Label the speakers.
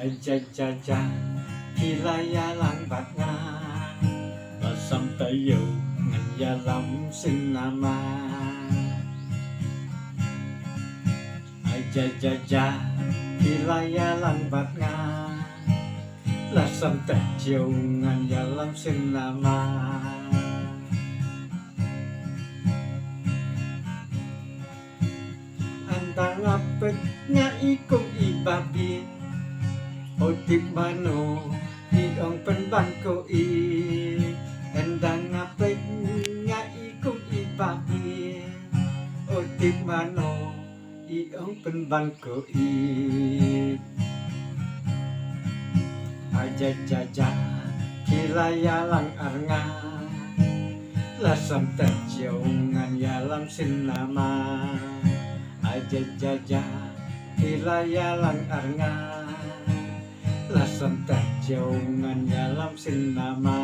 Speaker 1: Ajajaja kilaya lang bạc nga và xăm tay yêu ngân ya lắm xin nama. Ajajaja kilaya lang bạc nga là xăm tay yêu ngân ya lắm xin nama. Antang apet nga ikong ibabit Otik mano iong penban ko i Endang ngapit nga ikong ibabit Otik mano iong penban ko i Ajajaja kilaya lang arnga Lasam terjungan yalam sinama Ajajaja kilaya lang arnga Lasam terjungan dalam sinama.